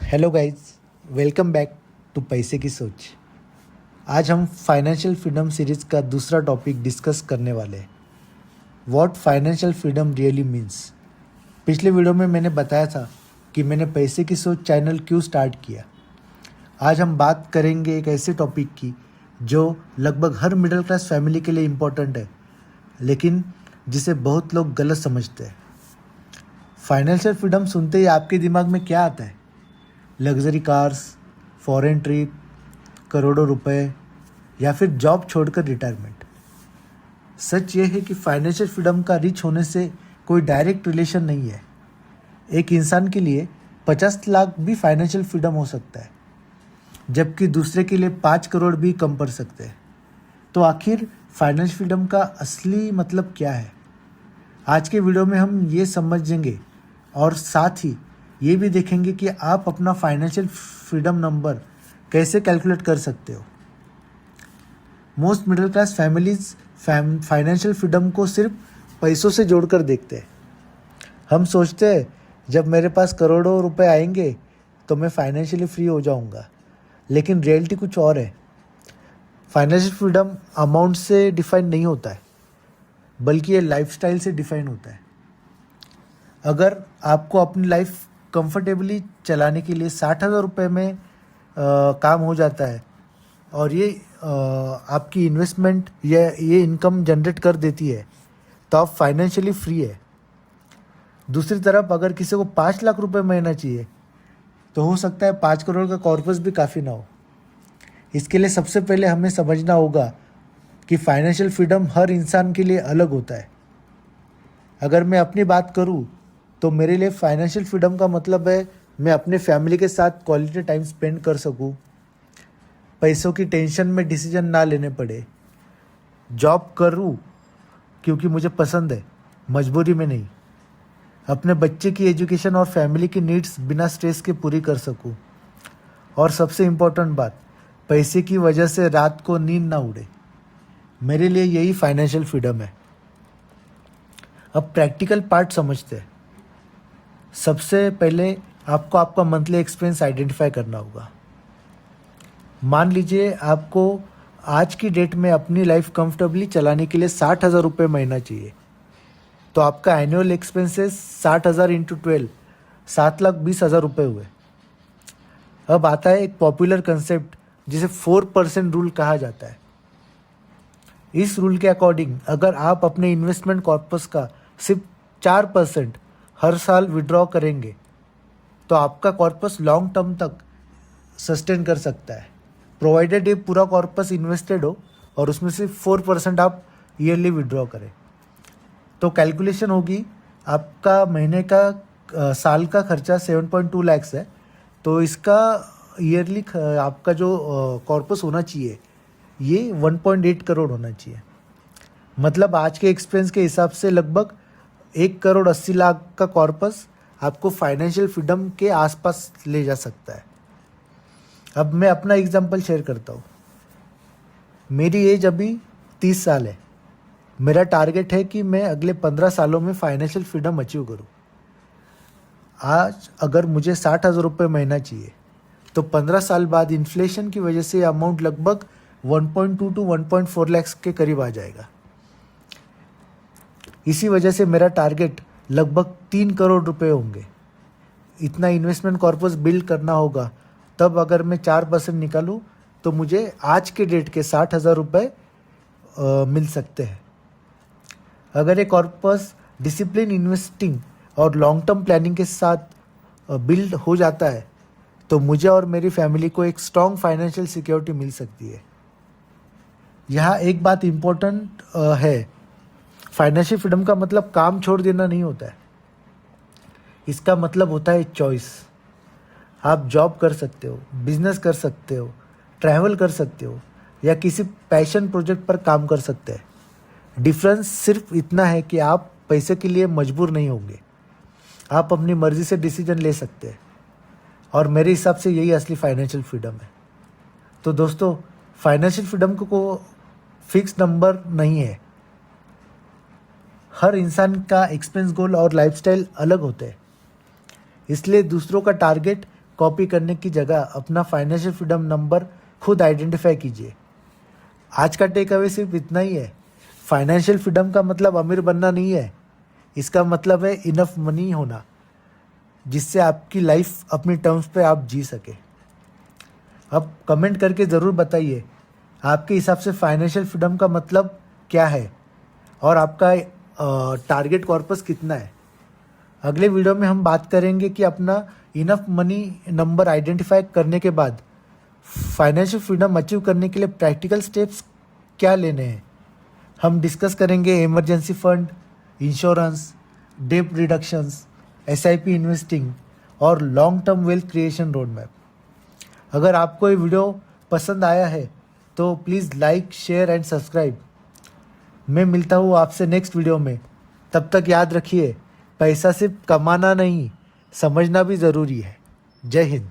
Hello guys, welcome back to पैसे की सोच। आज हम फाइनेंशियल फ्रीडम सीरीज का दूसरा टॉपिक डिस्कस करने वाले हैं। What financial freedom really means. पिछले वीडियो में मैंने बताया था कि मैंने पैसे की सोच चैनल क्यों स्टार्ट किया। आज हम बात करेंगे एक ऐसे टॉपिक की जो लगभग हर मिडिल क्लास फैमिली के लिए इम्पोर्टेंट है, लेकिन जिसे बहुत लोग गलत समझते हैं। फाइनेंशियल फ्रीडम सुनते ही आपके दिमाग में क्या आता है? लग्जरी कार्स, फॉरेन ट्रिप, करोड़ों रुपए या फिर जॉब छोड़कर रिटायरमेंट। सच ये है कि फाइनेंशियल फ्रीडम का रिच होने से कोई डायरेक्ट रिलेशन नहीं है। एक इंसान के लिए 50 लाख भी फाइनेंशियल फ्रीडम हो सकता है, जबकि दूसरे के लिए 5 करोड़ भी कम पड़ सकते हैं। तो आखिर फाइनेंशियल फ्रीडम का असली मतलब क्या है? आज के वीडियो में हम ये समझेंगे और साथ ही ये भी देखेंगे कि आप अपना फाइनेंशियल फ्रीडम नंबर कैसे कैलकुलेट कर सकते हो। Most middle class families financial freedom को सिर्फ पैसों से जोड़कर देखते हैं। हम सोचते हैं जब मेरे पास करोड़ों रुपए आएंगे तो मैं फाइनेंशियली फ्री हो जाऊंगा, लेकिन रियलिटी कुछ और है। फाइनेंशियल फ्रीडम अमाउंट से डिफाइन नहीं होता है, बल्कि ये लाइफस्टाइल से डिफाइन होता है। अगर आपको अपनी लाइफ कंफर्टेबली चलाने के लिए 60,000 रुपये में काम हो जाता है और ये आपकी इन्वेस्टमेंट ये इनकम जनरेट कर देती है, तो आप फाइनेंशियली फ्री है। दूसरी तरफ अगर किसी को 5 लाख रुपए महीना चाहिए तो हो सकता है 5 करोड़ का कॉर्पस भी काफ़ी ना हो। इसके लिए सबसे पहले हमें समझना होगा कि फाइनेंशियल फ्रीडम हर इंसान के लिए अलग होता है। अगर मैं अपनी बात करूं तो मेरे लिए फाइनेंशियल फ्रीडम का मतलब है मैं अपने फैमिली के साथ क्वालिटी टाइम स्पेंड कर सकूं, पैसों की टेंशन में डिसीजन ना लेने पड़े, जॉब करूं क्योंकि मुझे पसंद है, मजबूरी में नहीं, अपने बच्चे की एजुकेशन और फैमिली की नीड्स बिना स्ट्रेस के पूरी कर सकूं, और सबसे इम्पोर्टेंट बात, पैसे की वजह से रात को नींद ना उड़े। मेरे लिए यही फाइनेंशियल फ्रीडम है। अब प्रैक्टिकल पार्ट समझते हैं। सबसे पहले आपको आपका मंथली एक्सपेंस आइडेंटिफाई करना होगा। मान लीजिए आपको आज की डेट में अपनी लाइफ कंफर्टेबली चलाने के लिए 60,000 रुपये महीना चाहिए, तो आपका एनुअल एक्सपेंसेस 60,000 इंटू 12 7,20,000 रुपये हुए। अब आता है एक पॉपुलर कंसेप्ट जिसे 4% रूल कहा जाता है। इस रूल के अकॉर्डिंग अगर आप अपने इन्वेस्टमेंट कॉर्पस का सिर्फ 4% हर साल विड्रॉ करेंगे तो आपका कॉर्पस लॉन्ग टर्म तक सस्टेन कर सकता है, प्रोवाइडेड ये पूरा कॉर्पस इन्वेस्टेड हो और उसमें से 4% आप ईयरली विड्रॉ करें। तो कैलकुलेशन होगी, आपका महीने का साल का खर्चा 7.2 लैक्स है, तो इसका ईयरली आपका जो कॉर्पस होना चाहिए ये 1.8 करोड़ होना चाहिए। मतलब आज के एक्सपेंस के हिसाब से लगभग 1,80,00,000 का कॉर्पस आपको फाइनेंशियल फ्रीडम के आसपास ले जा सकता है। अब मैं अपना एग्जांपल शेयर करता हूँ। मेरी एज अभी 30 साल है। मेरा टारगेट है कि मैं अगले 15 सालों में फाइनेंशियल फ्रीडम अचीव करूँ। आज अगर मुझे 60,000 रुपये महीना चाहिए तो 15 साल बाद इन्फ्लेशन की वजह से अमाउंट लगभग 1.2 to 1.4 लैक्स के करीब आ जाएगा। इसी वजह से मेरा टारगेट लगभग 3 करोड़ रुपए होंगे। इतना इन्वेस्टमेंट कॉर्पस बिल्ड करना होगा, तब अगर मैं 4% निकालूं तो मुझे आज के डेट के 60,000 रुपये मिल सकते हैं। अगर ये कॉर्पस डिसिप्लिन इन्वेस्टिंग और लॉन्ग टर्म प्लानिंग के साथ बिल्ड हो जाता है तो मुझे और मेरी फैमिली को एक स्ट्रॉन्ग फाइनेंशियल सिक्योरिटी मिल सकती है। यहाँ एक बात इम्पोर्टेंट है, फाइनेंशियल फ्रीडम का मतलब काम छोड़ देना नहीं होता है। इसका मतलब होता है चॉइस। आप जॉब कर सकते हो, बिजनेस कर सकते हो, ट्रैवल कर सकते हो या किसी पैशन प्रोजेक्ट पर काम कर सकते हैं। डिफरेंस सिर्फ इतना है कि आप पैसे के लिए मजबूर नहीं होंगे, आप अपनी मर्जी से डिसीजन ले सकते हैं, और मेरे हिसाब से यही असली फाइनेंशियल फ्रीडम है। तो दोस्तों, फाइनेंशियल फ्रीडम को फिक्स नंबर नहीं है। हर इंसान का एक्सपेंस गोल और लाइफस्टाइल अलग होते हैं, इसलिए दूसरों का टारगेट कॉपी करने की जगह अपना फाइनेंशियल फ्रीडम नंबर खुद आइडेंटिफाई कीजिए। आज का टेक अवे सिर्फ इतना ही है, फाइनेंशियल फ्रीडम का मतलब अमीर बनना नहीं है, इसका मतलब है इनफ मनी होना जिससे आपकी लाइफ अपनी टर्म्स पे आप जी सके। अब कमेंट करके ज़रूर बताइए आपके हिसाब से फाइनेंशियल फ्रीडम का मतलब क्या है और आपका टारगेट कॉर्पस कितना है। अगले वीडियो में हम बात करेंगे कि अपना इनफ मनी नंबर आइडेंटिफाई करने के बाद फाइनेंशियल फ्रीडम अचीव करने के लिए प्रैक्टिकल स्टेप्स क्या लेने हैं। हम डिस्कस करेंगे emergency fund, insurance, debt reductions, SIP investing और long term wealth creation road map. अगर आपको ये वीडियो पसंद आया है तो please like, share and subscribe. मैं मिलता हूँ आपसे नेक्स्ट वीडियो में। तब तक याद रखिए, पैसा सिर्फ कमाना नहीं, समझना भी ज़रूरी है। जय हिंद।